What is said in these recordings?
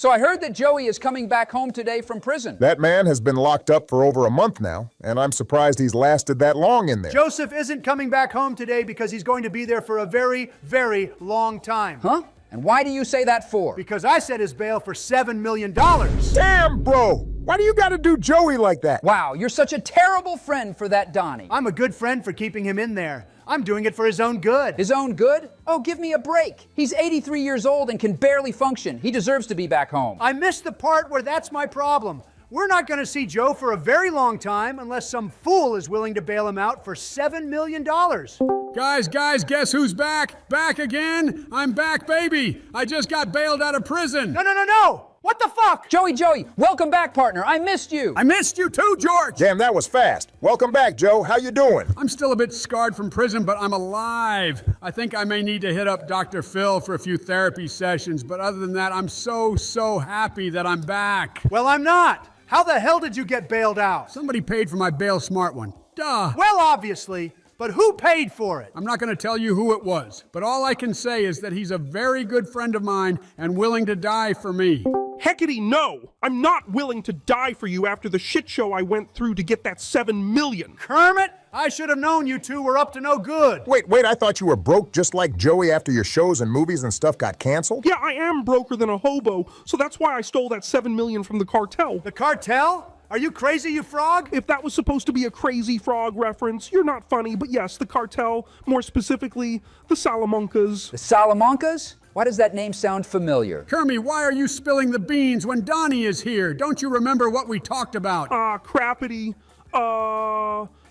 So I heard that Joey is coming back home today from prison. That man has been locked up for over a month now, and I'm surprised he's lasted that long in there. Joseph isn't coming back home today because he's going to be there for a very, very long time. Huh? And why do you say that for? Because I set his bail for $7 million. Damn, bro! Why do you gotta do Joey like that? Wow, you're such a terrible friend for that Donnie. I'm a good friend for keeping him in there. I'm doing it for his own good. His own good? Oh, give me a break. He's 83 years old and can barely function. He deserves to be back home. I missed the part where that's my problem. We're not going to see Joe for a very long time unless some fool is willing to bail him out for $7 million. Guys, guess who's back? Back again? I'm back, baby. I just got bailed out of prison. No! What the fuck? Joey, welcome back, partner. I missed you. I missed you too, George. Damn, that was fast. Welcome back, Joe. How you doing? I'm still a bit scarred from prison, but I'm alive. I think I may need to hit up Dr. Phil for a few therapy sessions, but other than that, I'm so happy that I'm back. Well, I'm not. How the hell did you get bailed out? Somebody paid for my bail smart one. Duh. Well, obviously. But who paid for it? I'm not going to tell you who it was, but all I can say is that he's a very good friend of mine and willing to die for me. Heckity no! I'm not willing to die for you after the shit show I went through to get that $7 million. Kermit, I should have known you two were up to no good. Wait, I thought you were broke just like Joey after your shows and movies and stuff got canceled? Yeah, I am broker than a hobo, so that's why I stole that $7 million from the cartel. The cartel? Are you crazy, you frog? If that was supposed to be a Crazy Frog reference, you're not funny, but yes, the cartel, more specifically, the Salamancas. The Salamancas? Why does that name sound familiar? Kermie, why are you spilling the beans when Donnie is here? Don't you remember what we talked about? Crappity.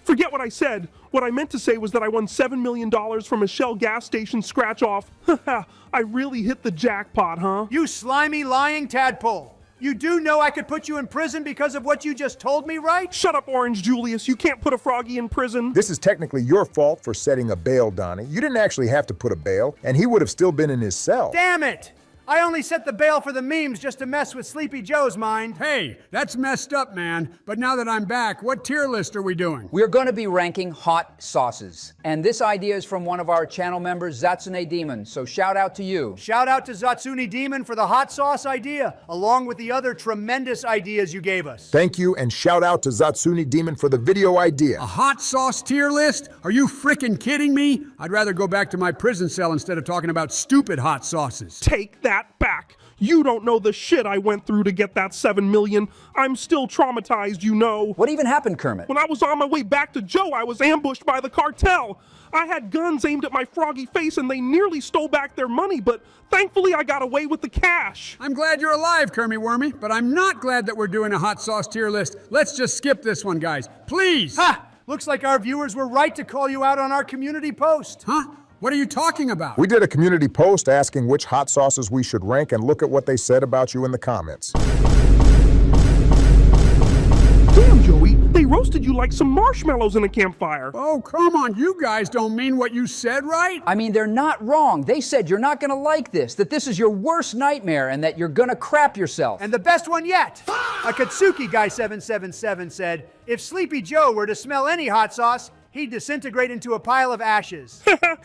Forget what I said. What I meant to say was that I won $7 million from a Shell gas station scratch-off. I really hit the jackpot, huh? You slimy, lying tadpole. You do know I could put you in prison because of what you just told me, right? Shut up, Orange Julius. You can't put a froggy in prison. This is technically your fault for setting a bail, Donnie. You didn't actually have to put a bail, and he would have still been in his cell. Damn it! I only set the bail for the memes just to mess with Sleepy Joe's mind. Hey, that's messed up, man. But now that I'm back, what tier list are we doing? We're going to be ranking hot sauces. And this idea is from one of our channel members, Zatsune Demon. So shout out to you. Shout out to Zatsune Demon for the hot sauce idea, along with the other tremendous ideas you gave us. Thank you, and shout out to Zatsune Demon for the video idea. A hot sauce tier list? Are you frickin' kidding me? I'd rather go back to my prison cell instead of talking about stupid hot sauces. Take that back. You don't know the shit I went through to get that $7 million. I'm still traumatized, you know. What even happened, Kermit? When I was on my way back to Joe, I was ambushed by the cartel. I had guns aimed at my froggy face and they nearly stole back their money, but thankfully I got away with the cash. I'm glad you're alive, Kermie Wormy, but I'm not glad that we're doing a hot sauce tier list. Let's just skip this one, guys. Please! Ha! Looks like our viewers were right to call you out on our community post. Huh? What are you talking about? We did a community post asking which hot sauces we should rank, and look at what they said about you in the comments. Damn, Joey, they roasted you like some marshmallows in a campfire. Oh, come on, you guys don't mean what you said, right? I mean, they're not wrong. They said you're not gonna like this, that this is your worst nightmare, and that you're gonna crap yourself. And the best one yet, Akatsuki Guy 777 said, if Sleepy Joe were to smell any hot sauce, he'd disintegrate into a pile of ashes.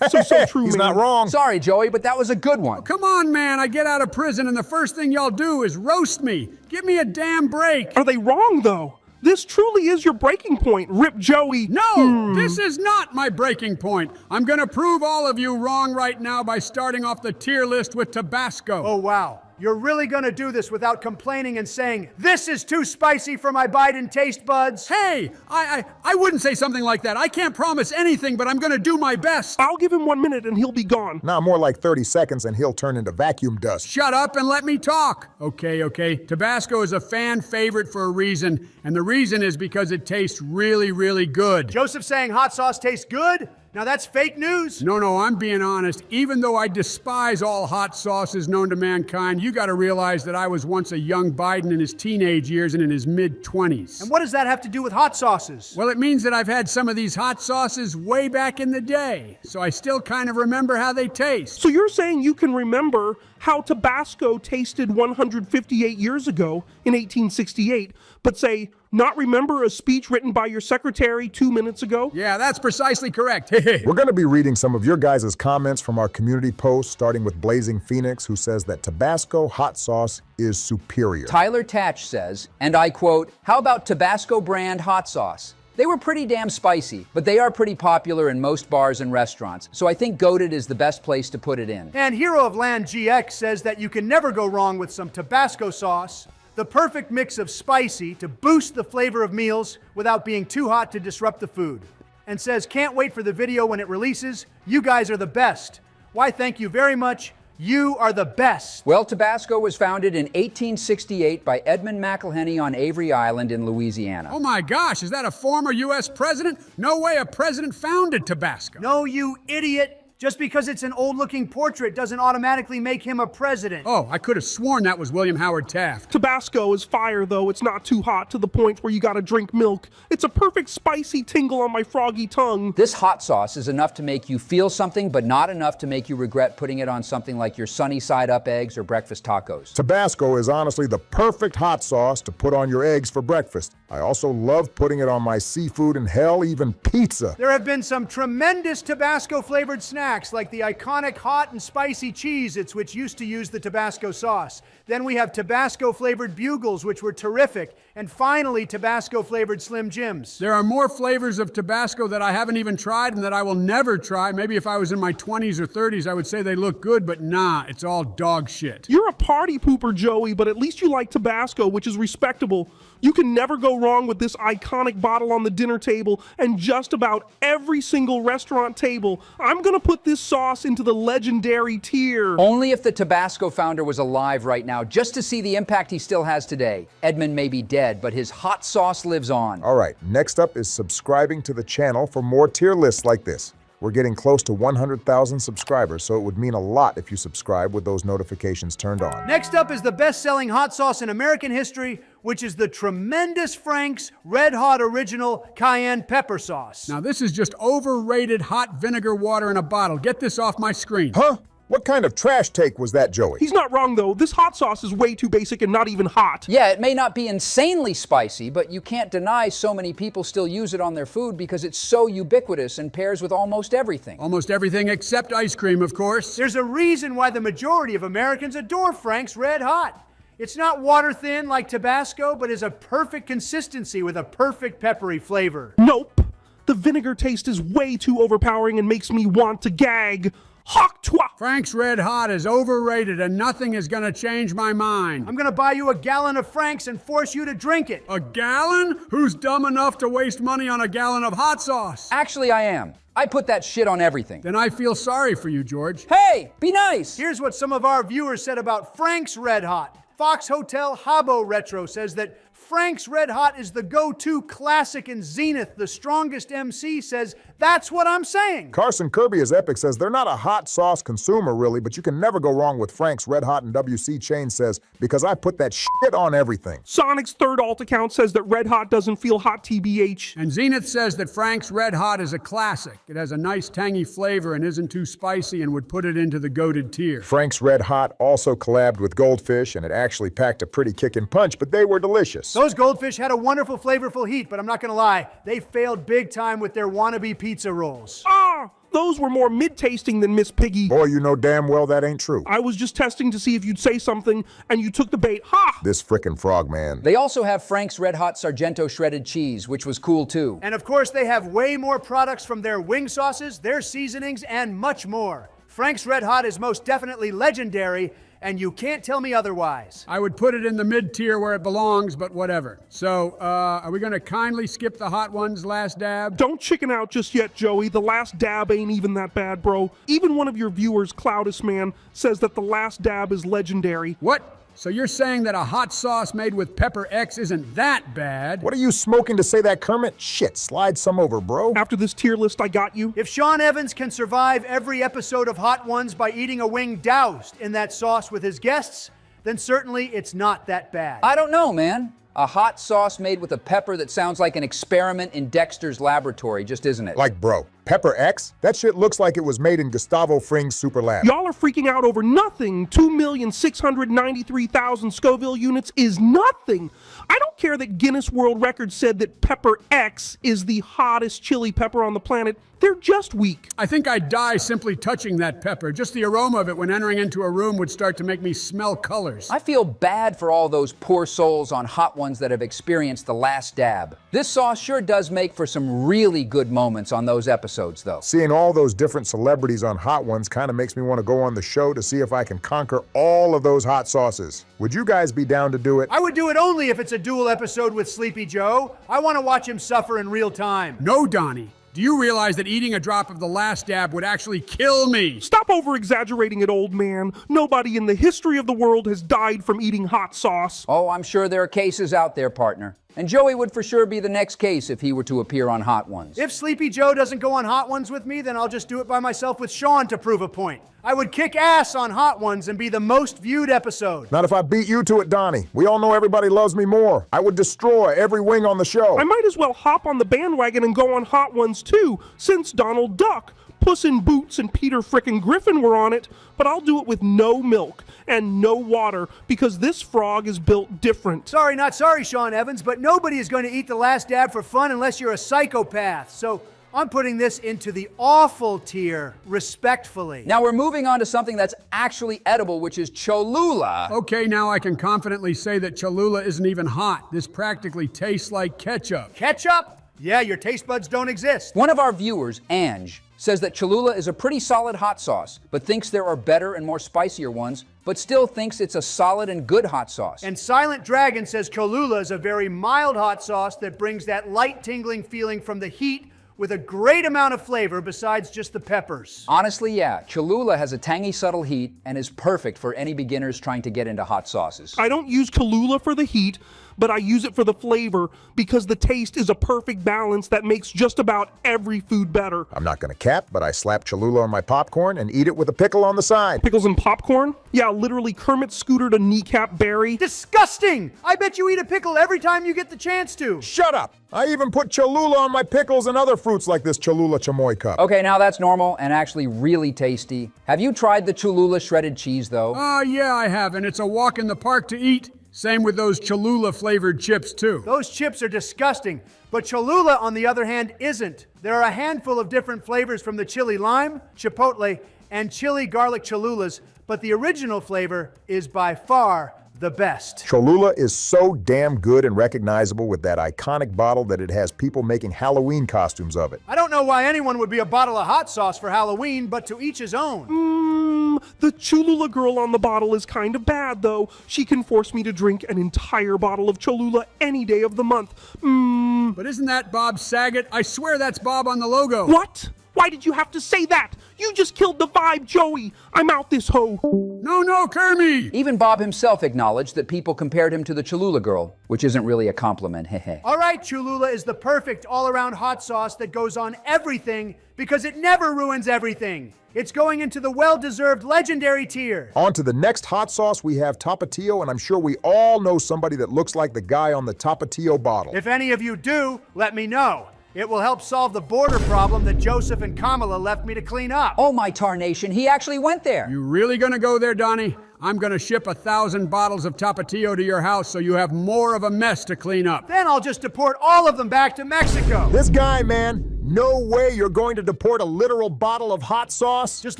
So true, He's man. not wrong. Sorry, Joey, but that was a good one. Come on, man, I get out of prison and the first thing y'all do is roast me. Give me a damn break. Are they wrong, though? This truly is your breaking point, Rip Joey. No, this is not my breaking point. I'm gonna prove all of you wrong right now by starting off the tier list with Tabasco. Oh, wow. You're really gonna do this without complaining and saying, this is too spicy for my Biden taste buds? Hey, I wouldn't say something like that. I can't promise anything, but I'm gonna do my best. I'll give him 1 minute and he'll be gone. Nah, more like 30 seconds and he'll turn into vacuum dust. Shut up and let me talk. Okay. Tabasco is a fan favorite for a reason, and the reason is because it tastes really, really good. Joseph saying hot sauce tastes good? Now that's fake news. No, I'm being honest. Even though I despise all hot sauces known to mankind, you gotta realize that I was once a young Biden in his teenage years and in his mid-20s. And what does that have to do with hot sauces? Well, it means that I've had some of these hot sauces way back in the day, so I still kind of remember how they taste. So you're saying you can remember how Tabasco tasted 158 years ago in 1868, but say, not remember a speech written by your secretary 2 minutes ago? Yeah, that's precisely correct. We're going to be reading some of your guys' comments from our community posts, starting with Blazing Phoenix, who says that Tabasco hot sauce is superior. Tyler Tatch says, and I quote, "How about Tabasco brand hot sauce? They were pretty damn spicy, but they are pretty popular in most bars and restaurants, so I think Goated is the best place to put it in." And Hero of Land GX says that you can never go wrong with some Tabasco sauce, the perfect mix of spicy to boost the flavor of meals without being too hot to disrupt the food. And says, can't wait for the video when it releases. You guys are the best. Why, thank you very much. You are the best. Well, Tabasco was founded in 1868 by Edmund McIlhenny on Avery Island in Louisiana. Oh my gosh, is that a former U.S. president? No way a president founded Tabasco. No, you idiot. Just because it's an old-looking portrait doesn't automatically make him a president. Oh, I could have sworn that was William Howard Taft. Tabasco is fire, though. It's not too hot to the point where you gotta drink milk. It's a perfect spicy tingle on my froggy tongue. This hot sauce is enough to make you feel something, but not enough to make you regret putting it on something like your sunny side up eggs or breakfast tacos. Tabasco is honestly the perfect hot sauce to put on your eggs for breakfast. I also love putting it on my seafood and hell, even pizza. There have been some tremendous Tabasco-flavored snacks, like the iconic hot and spicy Cheez-Its, which used to use the Tabasco sauce. Then we have Tabasco-flavored Bugles, which were terrific. And finally, Tabasco-flavored Slim Jims. There are more flavors of Tabasco that I haven't even tried and that I will never try. Maybe if I was in my 20s or 30s, I would say they look good, but nah, it's all dog shit. You're a party pooper, Joey, but at least you like Tabasco, which is respectable. You can never go wrong with this iconic bottle on the dinner table and just about every single restaurant table. I'm gonna put this sauce into the legendary tier. Only if the Tabasco founder was alive right now, just to see the impact he still has today. Edmund may be dead, but his hot sauce lives on. All right, next up is subscribing to the channel for more tier lists like this. We're getting close to 100,000 subscribers, so it would mean a lot if you subscribe with those notifications turned on. Next up is the best-selling hot sauce in American history, which is the tremendous Frank's Red Hot Original Cayenne Pepper Sauce. Now this is just overrated hot vinegar water in a bottle. Get this off my screen. Huh? What kind of trash take was that, Joey? He's not wrong, though. This hot sauce is way too basic and not even hot. Yeah, it may not be insanely spicy, but you can't deny so many people still use it on their food because it's so ubiquitous and pairs with almost everything. Almost everything except ice cream, of course. There's a reason why the majority of Americans adore Frank's Red Hot. It's not water thin like Tabasco, but is a perfect consistency with a perfect peppery flavor. Nope. The vinegar taste is way too overpowering and makes me want to gag. Hawk twa! Frank's Red Hot is overrated and nothing is gonna change my mind. I'm gonna buy you a gallon of Frank's and force you to drink it. A gallon? Who's dumb enough to waste money on a gallon of hot sauce? Actually, I am. I put that shit on everything. Then I feel sorry for you, George. Hey, be nice! Here's what some of our viewers said about Frank's Red Hot. Fox Hotel Habbo Retro says that Frank's Red Hot is the go-to classic in Zenith. The strongest MC says, that's what I'm saying. Carson Kirby is epic says they're not a hot sauce consumer really, but you can never go wrong with Frank's Red Hot, and WC Chain says, because I put that shit on everything. Sonic's third alt account says that Red Hot doesn't feel hot TBH. And Zenith says that Frank's Red Hot is a classic. It has a nice tangy flavor and isn't too spicy and would put it into the goated tier. Frank's Red Hot also collabed with Goldfish, and it actually packed a pretty kick and punch, but they were delicious. Those Goldfish had a wonderful, flavorful heat, but I'm not gonna lie, they failed big time with their wannabe pizza rolls. Ah! Those were more mid-tasting than Miss Piggy. Boy, you know damn well that ain't true. I was just testing to see if you'd say something, and you took the bait. Ha! This frickin' frog man. They also have Frank's Red Hot Sargento shredded cheese, which was cool too. And of course, they have way more products from their wing sauces, their seasonings, and much more. Frank's Red Hot is most definitely legendary, and you can't tell me otherwise. I would put it in the mid-tier where it belongs, but whatever. So, are we gonna kindly skip the hot ones last dab? Don't chicken out just yet, Joey. The last dab ain't even that bad, bro. Even one of your viewers, Cloudus Man, says that the last dab is legendary. What? So you're saying that a hot sauce made with Pepper X isn't that bad? What are you smoking to say that, Kermit? Shit, slide some over, bro. After this tier list, I got you. If Sean Evans can survive every episode of Hot Ones by eating a wing doused in that sauce with his guests, then certainly it's not that bad. I don't know, man. A hot sauce made with a pepper that sounds like an experiment in Dexter's laboratory, just isn't it? Like, bro, Pepper X? That shit looks like it was made in Gustavo Fring's Super Lab. Y'all are freaking out over nothing. 2,693,000 Scoville units is nothing. I don't care that Guinness World Records said that Pepper X is the hottest chili pepper on the planet. They're just weak. I think I'd die simply touching that pepper. Just the aroma of it when entering into a room would start to make me smell colors. I feel bad for all those poor souls on Hot Ones that have experienced the last dab. This sauce sure does make for some really good moments on those episodes, though. Seeing all those different celebrities on Hot Ones kind of makes me want to go on the show to see if I can conquer all of those hot sauces. Would you guys be down to do it? I would do it only if it's a dual episode with Sleepy Joe. I want to watch him suffer in real time. No, Donnie. Do you realize that eating a drop of the last dab would actually kill me? Stop over-exaggerating it, old man. Nobody in the history of the world has died from eating hot sauce. Oh, I'm sure there are cases out there, partner. And Joey would for sure be the next case if he were to appear on Hot Ones. If Sleepy Joe doesn't go on Hot Ones with me, then I'll just do it by myself with Sean to prove a point. I would kick ass on Hot Ones and be the most viewed episode. Not if I beat you to it, Donnie. We all know everybody loves me more. I would destroy every wing on the show. I might as well hop on the bandwagon and go on Hot Ones too, since Donald Duck, Puss in Boots, and Peter frickin' Griffin were on it, but I'll do it with no milk and no water because this frog is built different. Sorry, not sorry, Sean Evans, but nobody is going to eat the last dab for fun unless you're a psychopath. So I'm putting this into the awful tier, respectfully. Now we're moving on to something that's actually edible, which is Cholula. Okay, now I can confidently say that Cholula isn't even hot. This practically tastes like ketchup. Ketchup? Yeah, your taste buds don't exist. One of our viewers, Ange, says that Cholula is a pretty solid hot sauce, but thinks there are better and more spicier ones, but still thinks it's a solid and good hot sauce. And Silent Dragon says Cholula is a very mild hot sauce that brings that light tingling feeling from the heat with a great amount of flavor besides just the peppers. Honestly, yeah, Cholula has a tangy, subtle heat and is perfect for any beginners trying to get into hot sauces. I don't use Cholula for the heat, but I use it for the flavor because the taste is a perfect balance that makes just about every food better. I'm not gonna cap, but I slap Cholula on my popcorn and eat it with a pickle on the side. Pickles and popcorn? Yeah, literally Kermit scootered a kneecap berry. Disgusting! I bet you eat a pickle every time you get the chance to. Shut up! I even put Cholula on my pickles and other fruits like this Cholula chamoy cup. Okay, now that's normal and actually really tasty. Have you tried the Cholula shredded cheese, though? Yeah, I have, and it's a walk in the park to eat. Same with those Cholula flavored chips, too. Those chips are disgusting, but Cholula, on the other hand, isn't. There are a handful of different flavors from the chili lime, chipotle, and chili garlic Cholulas, but the original flavor is by far the best. Cholula is so damn good and recognizable with that iconic bottle that it has people making Halloween costumes of it. I don't know why anyone would be a bottle of hot sauce for Halloween, but to each his own. The Cholula girl on the bottle is kind of bad, though. She can force me to drink an entire bottle of Cholula any day of the month. But isn't that Bob Saget? I swear that's Bob on the logo. What? Why did you have to say that? You just killed the vibe, Joey. I'm out this hoe. No, Kermie! Even Bob himself acknowledged that people compared him to the Cholula girl, which isn't really a compliment, hehe. All right, Cholula is the perfect all-around hot sauce that goes on everything because it never ruins everything. It's going into the well-deserved legendary tier. On to the next hot sauce, we have Tapatio, and I'm sure we all know somebody that looks like the guy on the Tapatio bottle. If any of you do, let me know. It will help solve the border problem that Joseph and Kamala left me to clean up. Oh my tarnation, he actually went there. You really gonna go there, Donnie? I'm gonna ship 1,000 bottles of Tapatio to your house so you have more of a mess to clean up. Then I'll just deport all of them back to Mexico. This guy, man, no way you're going to deport a literal bottle of hot sauce. Just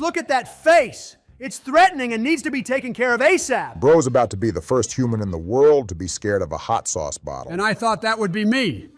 look at that face. It's threatening and needs to be taken care of ASAP. Bro's about to be the first human in the world to be scared of a hot sauce bottle. And I thought that would be me.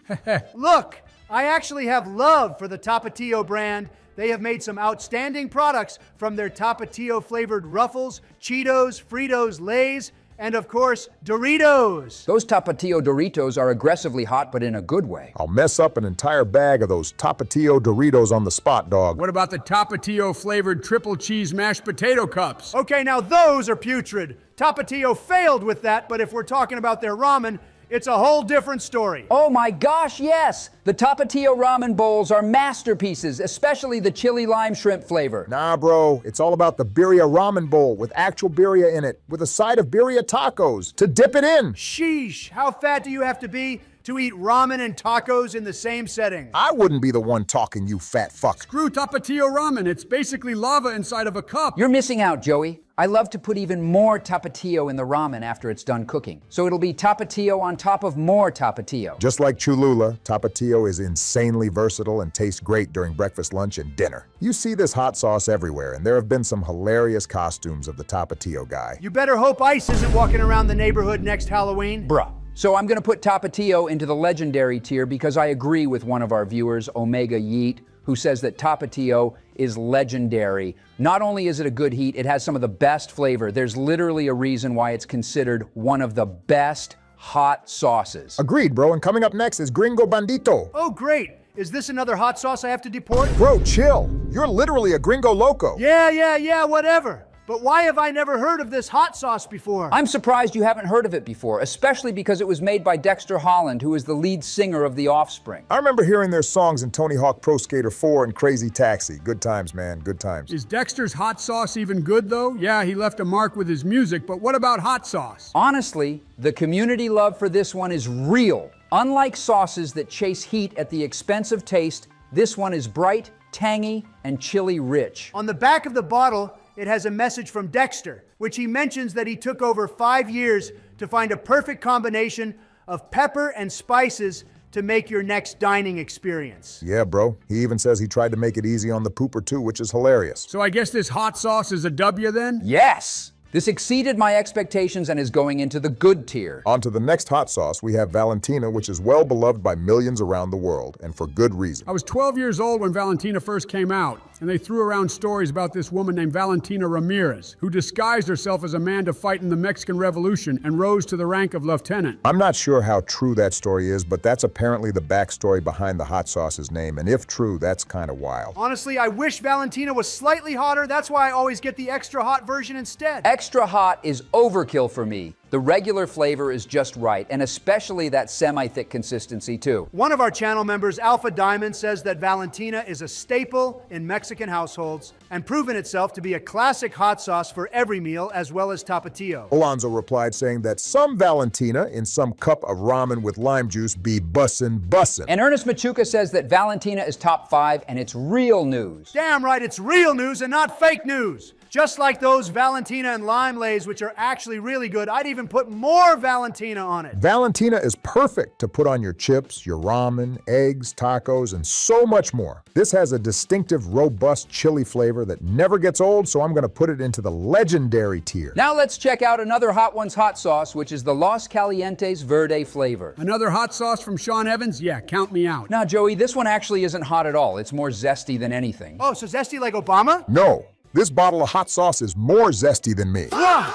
Look, I actually have love for the Tapatio brand. They have made some outstanding products from their Tapatio flavored Ruffles, Cheetos, Fritos, Lay's, and of course, Doritos. Those Tapatio Doritos are aggressively hot, but in a good way. I'll mess up an entire bag of those Tapatio Doritos on the spot, dog. What about the Tapatio flavored triple cheese mashed potato cups? Okay, now those are putrid. Tapatio failed with that, but if we're talking about their ramen, it's a whole different story. Oh my gosh, yes! The Tapatio ramen bowls are masterpieces, especially the chili lime shrimp flavor. Nah, bro, it's all about the birria ramen bowl with actual birria in it, with a side of birria tacos to dip it in. Sheesh, how fat do you have to be to eat ramen and tacos in the same setting. I wouldn't be the one talking, you fat fuck. Screw Tapatio ramen. It's basically lava inside of a cup. You're missing out, Joey. I love to put even more tapatio in the ramen after it's done cooking. So it'll be tapatio on top of more tapatio. Just like Cholula, Tapatio is insanely versatile and tastes great during breakfast, lunch, and dinner. You see this hot sauce everywhere, and there have been some hilarious costumes of the Tapatio guy. You better hope Ice isn't walking around the neighborhood next Halloween. Bruh. So I'm gonna put tapatio into the legendary tier because I agree with one of our viewers, Omega Yeet, who says that tapatio is legendary. Not only is it a good heat, it has some of the best flavor. There's literally a reason why it's considered one of the best hot sauces. Agreed, bro, and coming up next is Gringo Bandito. Oh, great. Is this another hot sauce I have to deport? Bro, chill. You're literally a Gringo Loco. Yeah, whatever. But why have I never heard of this hot sauce before? I'm surprised you haven't heard of it before, especially because it was made by Dexter Holland, who is the lead singer of The Offspring. I remember hearing their songs in Tony Hawk Pro Skater 4 and Crazy Taxi. Good times, man, good times. Is Dexter's hot sauce even good, though? Yeah, he left a mark with his music, but what about hot sauce? Honestly, the community love for this one is real. Unlike sauces that chase heat at the expense of taste, this one is bright, tangy, and chili rich. On the back of the bottle, it has a message from Dexter, which he mentions that he took over 5 years to find a perfect combination of pepper and spices to make your next dining experience. Yeah, bro. He even says he tried to make it easy on the pooper too, which is hilarious. So I guess this hot sauce is a W then? Yes! This exceeded my expectations and is going into the good tier. On to the next hot sauce, we have Valentina, which is well beloved by millions around the world, and for good reason. I was 12 years old when Valentina first came out, and they threw around stories about this woman named Valentina Ramirez, who disguised herself as a man to fight in the Mexican Revolution and rose to the rank of lieutenant. I'm not sure how true that story is, but that's apparently the backstory behind the hot sauce's name, and if true, that's kind of wild. Honestly, I wish Valentina was slightly hotter. That's why I always get the extra hot version instead. Extra hot is overkill for me. The regular flavor is just right, and especially that semi-thick consistency too. One of our channel members, Alpha Diamond, says that Valentina is a staple in Mexican households and proven itself to be a classic hot sauce for every meal, as well as tapatio. Alonzo replied saying that some Valentina in some cup of ramen with lime juice be bussin'. And Ernest Machuca says that Valentina is top 5 and it's real news. Damn right, it's real news and not fake news. Just like those Valentina and lime lays, which are actually really good, I'd even put more Valentina on it. Valentina is perfect to put on your chips, your ramen, eggs, tacos, and so much more. This has a distinctive, robust chili flavor that never gets old, so I'm gonna put it into the legendary tier. Now let's check out another Hot Ones hot sauce, which is the Los Calientes Verde flavor. Another hot sauce from Sean Evans? Yeah, count me out. Now, Joey, this one actually isn't hot at all. It's more zesty than anything. Oh, so zesty like Obama? No, this bottle of hot sauce is more zesty than me.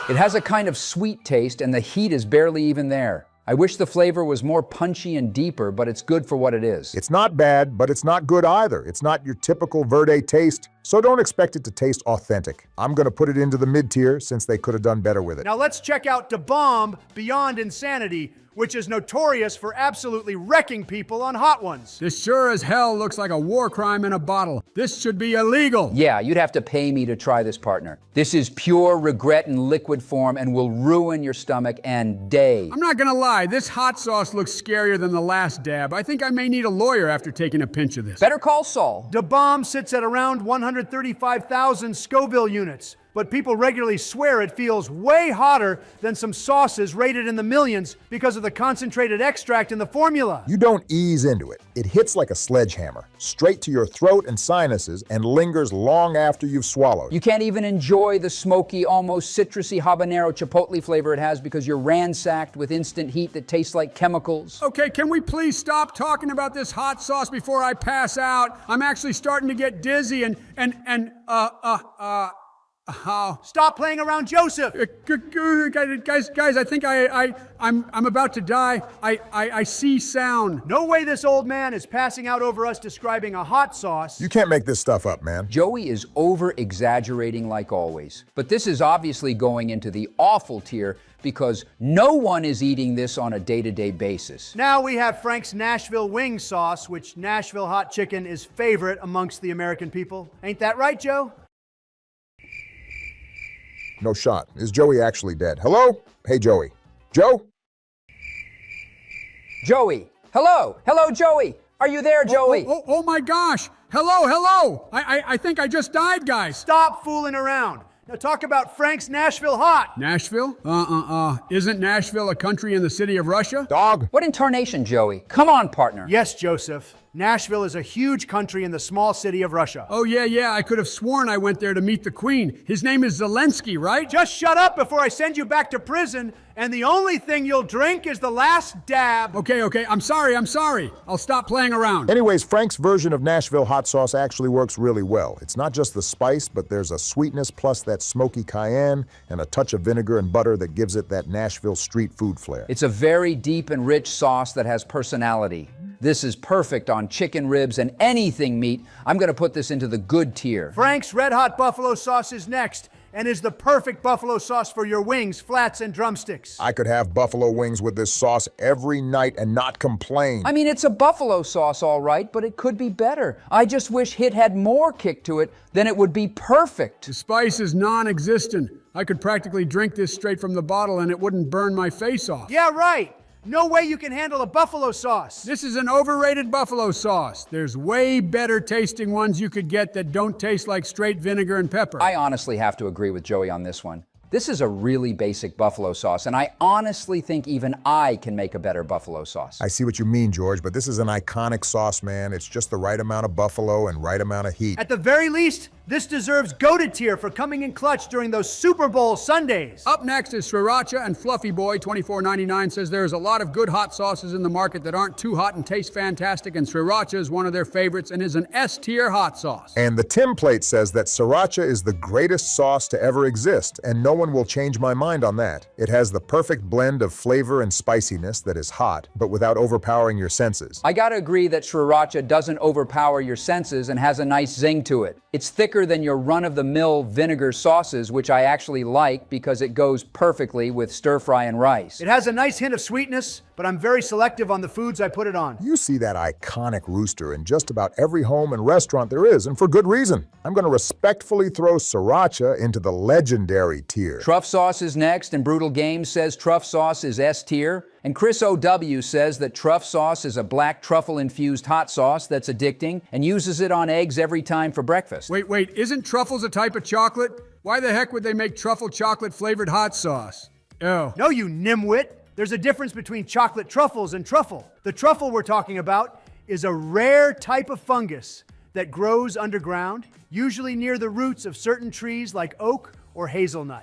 It has a kind of sweet taste, and the heat is barely even there. I wish the flavor was more punchy and deeper, but it's good for what it is. It's not bad, but it's not good either. It's not your typical Verde taste, so don't expect it to taste authentic. I'm gonna put it into the mid-tier since they could have done better with it. Now let's check out Da Bomb Beyond Insanity, which is notorious for absolutely wrecking people on Hot Ones. This sure as hell looks like a war crime in a bottle. This should be illegal. Yeah, you'd have to pay me to try this, partner. This is pure regret in liquid form and will ruin your stomach and day. I'm not gonna lie, this hot sauce looks scarier than the last dab. I think I may need a lawyer after taking a pinch of this. Better call Saul. Da Bomb sits at around 135,000 Scoville units, but people regularly swear it feels way hotter than some sauces rated in the millions because of the concentrated extract in the formula. You don't ease into it. It hits like a sledgehammer, straight to your throat and sinuses, and lingers long after you've swallowed. You can't even enjoy the smoky, almost citrusy habanero chipotle flavor it has because you're ransacked with instant heat that tastes like chemicals. Okay, can we please stop talking about this hot sauce before I pass out? I'm actually starting to get dizzy Stop playing around Joseph. Guys, I think I'm about to die. I see sound. No way this old man is passing out over us describing a hot sauce. You can't make this stuff up, man. Joey is over-exaggerating like always. But this is obviously going into the awful tier because no one is eating this on a day-to-day basis. Now we have Frank's Nashville wing sauce, which Nashville hot chicken is favorite amongst the American people. Ain't that right, Joe? No shot. Is Joey actually dead? Hello? Hey, Joey. Joe? Joey, Hello. Hello, Joey. Are you there, Joey? Oh my gosh. Hello. I think I just died, guys. Stop fooling around. Now talk about Frank's Nashville Hot. Nashville? Isn't Nashville a country in the city of Russia? Dog. What in tarnation, Joey? Come on, partner. Yes, Joseph. Nashville is a huge country in the small city of Russia. Oh, yeah. I could have sworn I went there to meet the Queen. His name is Zelensky, right? Just shut up before I send you back to prison, and the only thing you'll drink is the last dab. Okay. I'm sorry. I'll stop playing around. Anyways, Frank's version of Nashville hot sauce actually works really well. It's not just the spice, but there's a sweetness plus that smoky cayenne and a touch of vinegar and butter that gives it that Nashville street food flair. It's a very deep and rich sauce that has personality. This is perfect on chicken ribs and anything meat. I'm going to put this into the good tier. Frank's Red Hot Buffalo Sauce is next and is the perfect buffalo sauce for your wings, flats, and drumsticks. I could have buffalo wings with this sauce every night and not complain. I mean, it's a buffalo sauce, all right, but it could be better. I just wish it had more kick to it, then it would be perfect. The spice is non-existent. I could practically drink this straight from the bottle and it wouldn't burn my face off. Yeah, right. No way you can handle a buffalo sauce. This is an overrated buffalo sauce. There's way better tasting ones you could get that don't taste like straight vinegar and pepper. I honestly have to agree with Joey on this one. This is a really basic buffalo sauce, and I honestly think even I can make a better buffalo sauce. I see what you mean, George, but this is an iconic sauce, man. It's just the right amount of buffalo and right amount of heat. At the very least, this deserves goated tier for coming in clutch during those Super Bowl Sundays. Up next is Sriracha and Fluffy Boy. $24.99 says there's a lot of good hot sauces in the market that aren't too hot and taste fantastic, and Sriracha is one of their favorites and is an S-tier hot sauce. And the template says that Sriracha is the greatest sauce to ever exist, and no one will change my mind on that. It has the perfect blend of flavor and spiciness that is hot, but without overpowering your senses. I gotta agree that Sriracha doesn't overpower your senses and has a nice zing to it. It's thicker than your run-of-the-mill vinegar sauces, which I actually like because it goes perfectly with stir-fry and rice. It has a nice hint of sweetness, but I'm very selective on the foods I put it on. You see that iconic rooster in just about every home and restaurant there is, and for good reason. I'm going to respectfully throw Sriracha into the legendary tier. Truff sauce is next, and Brutal Games says truff sauce is S tier. And Chris O.W. says that truff sauce is a black truffle-infused hot sauce that's addicting and uses it on eggs every time for breakfast. Wait, isn't truffles a type of chocolate? Why the heck would they make truffle chocolate-flavored hot sauce? Oh. No, you nimwit. There's a difference between chocolate truffles and truffle. The truffle we're talking about is a rare type of fungus that grows underground, usually near the roots of certain trees like oak or hazelnut.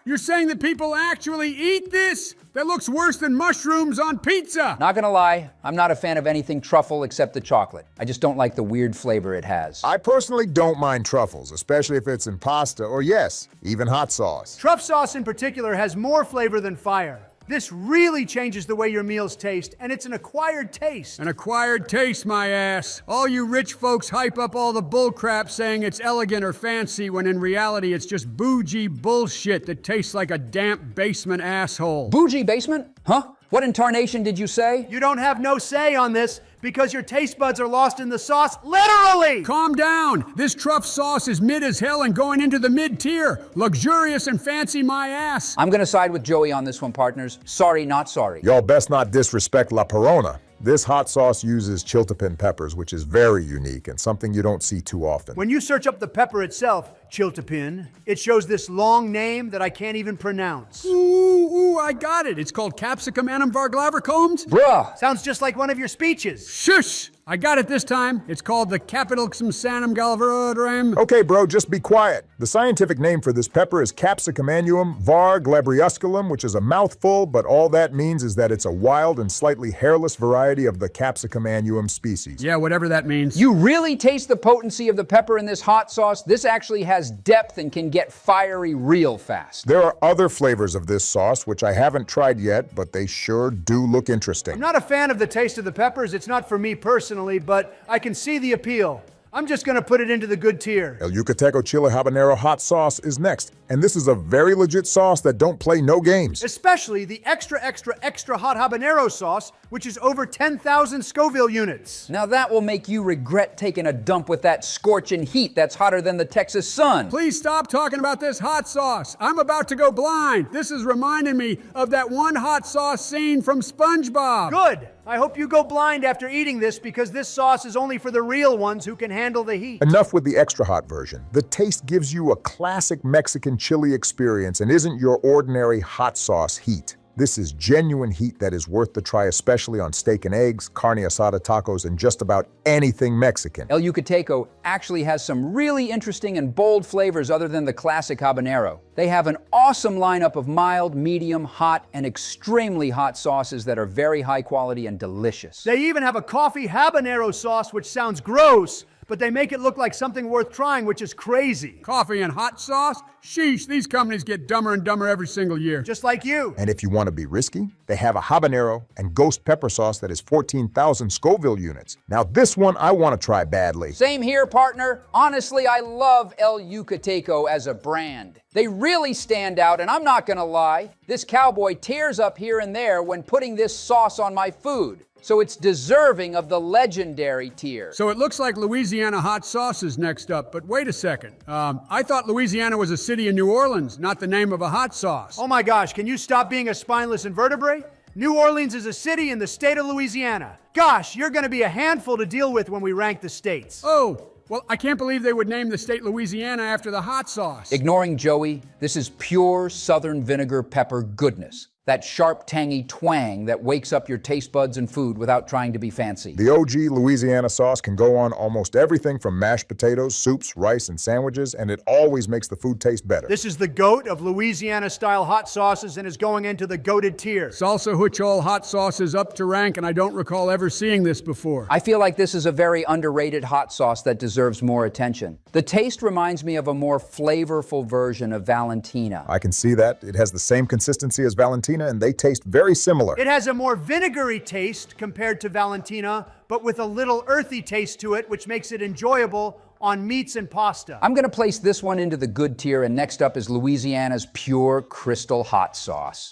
You're saying that people actually eat this? That looks worse than mushrooms on pizza. Not gonna lie, I'm not a fan of anything truffle except the chocolate. I just don't like the weird flavor it has. I personally don't mind truffles, especially if it's in pasta or, yes, even hot sauce. Truff sauce in particular has more flavor than fire. This really changes the way your meals taste, and it's an acquired taste. An acquired taste, my ass. All you rich folks hype up all the bullcrap saying it's elegant or fancy when in reality it's just bougie bullshit that tastes like a damp basement asshole. Bougie basement? Huh? What in tarnation did you say? You don't have no say on this because your taste buds are lost in the sauce, literally! Calm down. This truff sauce is mid as hell and going into the mid-tier. Luxurious and fancy my ass. I'm gonna side with Joey on this one, partners. Sorry, not sorry. Y'all best not disrespect La Perona. This hot sauce uses chiltepin peppers, which is very unique and something you don't see too often. When you search up the pepper itself, chiltepin, it shows this long name that I can't even pronounce. Ooh, I got it. It's called Capsicum Anum Varglavercombs. Bruh! Sounds just like one of your speeches. Shush! I got it this time. It's called the Capitulum Sanum Galvarodrem. Okay, bro, just be quiet. The scientific name for this pepper is Capsicum Annuum Varglabriusculum, which is a mouthful, but all that means is that it's a wild and slightly hairless variety of the Capsicum Annuum species. Yeah, whatever that means. You really taste the potency of the pepper in this hot sauce? This actually has depth and can get fiery real fast. There are other flavors of this sauce, which I haven't tried yet, but they sure do look interesting. I'm not a fan of the taste of the peppers. It's not for me personally, but I can see the appeal. I'm just gonna put it into the good tier. El Yucateco Chile Habanero Hot Sauce is next, and this is a very legit sauce that don't play no games. Especially the extra hot habanero sauce, which is over 10,000 Scoville units. Now that will make you regret taking a dump with that scorching heat that's hotter than the Texas sun. Please stop talking about this hot sauce. I'm about to go blind. This is reminding me of that one hot sauce scene from SpongeBob. Good. I hope you go blind after eating this because this sauce is only for the real ones who can handle the heat. Enough with the extra hot version. The taste gives you a classic Mexican chili experience and isn't your ordinary hot sauce heat. This is genuine heat that is worth the try, especially on steak and eggs, carne asada tacos, and just about anything Mexican. El Yucateco actually has some really interesting and bold flavors other than the classic habanero. They have an awesome lineup of mild, medium, hot, and extremely hot sauces that are very high quality and delicious. They even have a coffee habanero sauce, which sounds gross, but they make it look like something worth trying, which is crazy. Coffee and hot sauce? Sheesh, these companies get dumber and dumber every single year. Just like you. And if you want to be risky, they have a habanero and ghost pepper sauce that is 14,000 Scoville units. Now this one I want to try badly. Same here, partner. Honestly, I love El Yucateco as a brand. They really stand out, and I'm not gonna lie, this cowboy tears up here and there when putting this sauce on my food. So it's deserving of the legendary tier. So it looks like Louisiana hot sauce is next up, but wait a second. I thought Louisiana was a city in New Orleans, not the name of a hot sauce. Oh my gosh, can you stop being a spineless invertebrate? New Orleans is a city in the state of Louisiana. Gosh, you're gonna be a handful to deal with when we rank the states. Oh, well, I can't believe they would name the state Louisiana after the hot sauce. Ignoring Joey, this is pure southern vinegar pepper goodness. That sharp, tangy twang that wakes up your taste buds and food without trying to be fancy. The OG Louisiana sauce can go on almost everything from mashed potatoes, soups, rice, and sandwiches, and it always makes the food taste better. This is the GOAT of Louisiana-style hot sauces and is going into the GOATed tier. Salsa Huichol hot sauce is up to rank, and I don't recall ever seeing this before. I feel like this is a very underrated hot sauce that deserves more attention. The taste reminds me of a more flavorful version of Valentina. I can see that. It has the same consistency as Valentina, and they taste very similar. It has a more vinegary taste compared to Valentina, but with a little earthy taste to it, which makes it enjoyable on meats and pasta. I'm gonna place this one into the good tier, and next up is Louisiana's pure crystal hot sauce.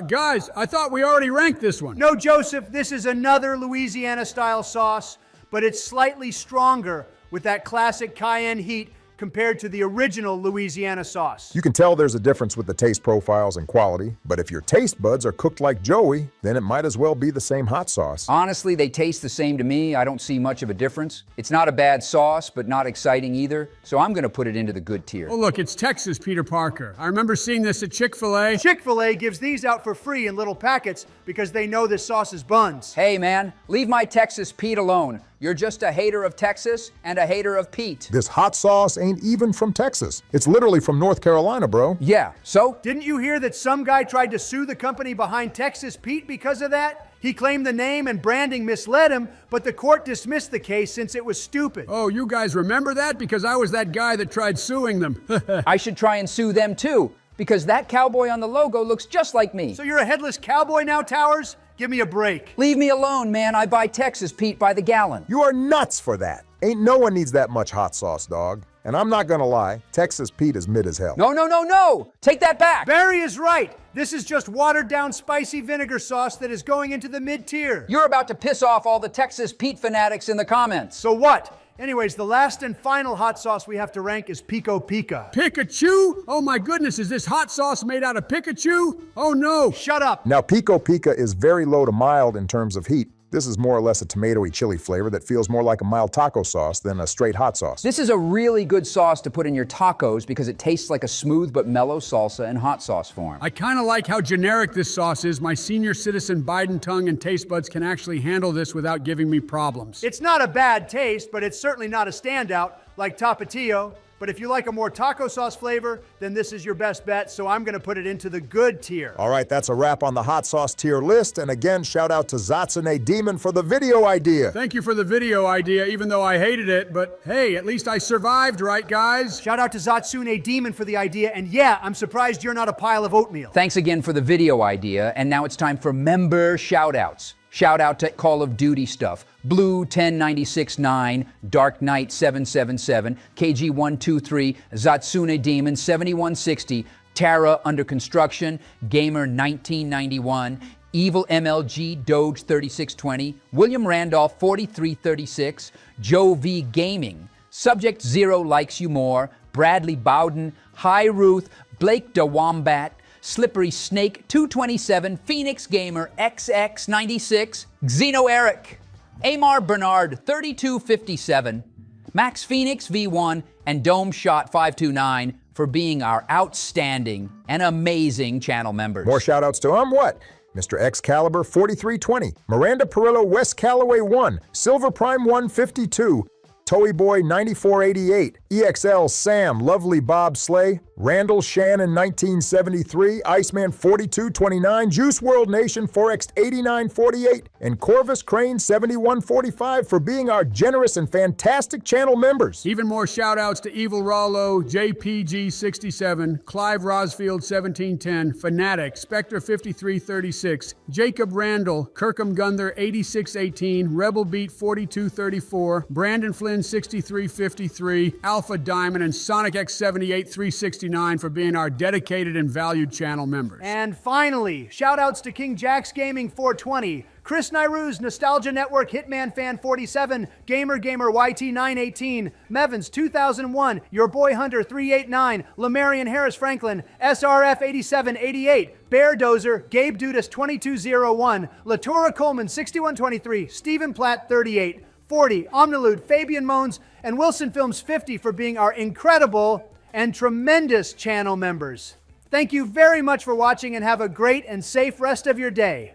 Guys, I thought we already ranked this one. No, Joseph, this is another Louisiana-style sauce, but it's slightly stronger with that classic cayenne heat compared to the original Louisiana sauce. You can tell there's a difference with the taste profiles and quality, but if your taste buds are cooked like Joey, then it might as well be the same hot sauce. Honestly, they taste the same to me. I don't see much of a difference. It's not a bad sauce, but not exciting either, so I'm gonna put it into the good tier. Oh, look, it's Texas, Peter Parker. I remember seeing this at Chick-fil-A. Chick-fil-A gives these out for free in little packets because they know this sauce is buns. Hey man, leave my Texas Pete alone. You're just a hater of Texas and a hater of Pete. This hot sauce ain't even from Texas. It's literally from North Carolina, bro. Yeah, so? Didn't you hear that some guy tried to sue the company behind Texas Pete because of that? He claimed the name and branding misled him, but the court dismissed the case since it was stupid. Oh, you guys remember that? Because I was that guy that tried suing them. I should try and sue them too, because that cowboy on the logo looks just like me. So you're a headless cowboy now, Towers? Give me a break. Leave me alone, man. I buy Texas Pete by the gallon. You are nuts for that. Ain't no one needs that much hot sauce, dog. And I'm not gonna lie, Texas Pete is mid as hell. No. Take that back. Barry is right. This is just watered down spicy vinegar sauce that is going into the mid-tier. You're about to piss off all the Texas Pete fanatics in the comments. So what? Anyways, the last and final hot sauce we have to rank is Pico Pica. Pikachu? Oh my goodness, is this hot sauce made out of Pikachu? Oh no. Shut up. Now, Pico Pica is very low to mild in terms of heat. This is more or less a tomatoey chili flavor that feels more like a mild taco sauce than a straight hot sauce. This is a really good sauce to put in your tacos because it tastes like a smooth but mellow salsa in hot sauce form. I kind of like how generic this sauce is. My senior citizen Biden tongue and taste buds can actually handle this without giving me problems. It's not a bad taste, but it's certainly not a standout like Tapatio. But if you like a more taco sauce flavor, then this is your best bet, so I'm gonna put it into the good tier. All right, that's a wrap on the hot sauce tier list. And again, shout out to Zatsune Demon for the video idea. Thank you for the video idea, even though I hated it, but hey, at least I survived, right guys? Shout out to Zatsune Demon for the idea, and yeah, I'm surprised you're not a pile of oatmeal. Thanks again for the video idea, and now it's time for member shout-outs. Shout out to Call of Duty stuff. Blue 10969, Dark Knight 777, KG123, Zatsune Demon 7160, Tara Under Construction, Gamer 1991, Evil MLG Doge 3620, William Randolph 4336, Joe V Gaming, Subject Zero Likes You More, Bradley Bowden, Hi Ruth, Blake DeWombat, Slippery Snake 227, Phoenix Gamer XX96, Xeno Eric, Amar Bernard 3257, Max Phoenix V1, and Dome Shot 529 for being our outstanding and amazing channel members. More shout-outs to what? Mr. Excalibur 4320, Miranda Perillo West Callaway 1, Silver Prime 152, Toey Boy 9488, EXL Sam, Lovely Bob Slay, Randall Shannon 1973, Iceman 4229, Juice World Nation 4X 8948, and Corvus Crane 7145 for being our generous and fantastic channel members. Even more shout-outs to Evil Rollo, JPG67, Clive Rosfield 1710, Fanatic, Spectre 5336, Jacob Randall, Kirkham Gunther 8618, Rebel Beat 4234, Brandon Flynn 6353, Alpha Diamond, and Sonic X 78 369 for being our dedicated and valued channel members. And finally, shout-outs to King Jack's Gaming 420, Chris Nairu's Nostalgia Network Hitman Fan 47, Gamer YT 918, Mevins 2001, Your Boy Hunter 389, Lemarian Harris Franklin, SRF 8788, Bear Dozer, Gabe Dudas 2201, Latura Coleman 6123, Stephen Platt 3840, Omnilude, Fabian Moans, and Wilson Films 50 for being our incredible and tremendous channel members. Thank you very much for watching and have a great and safe rest of your day.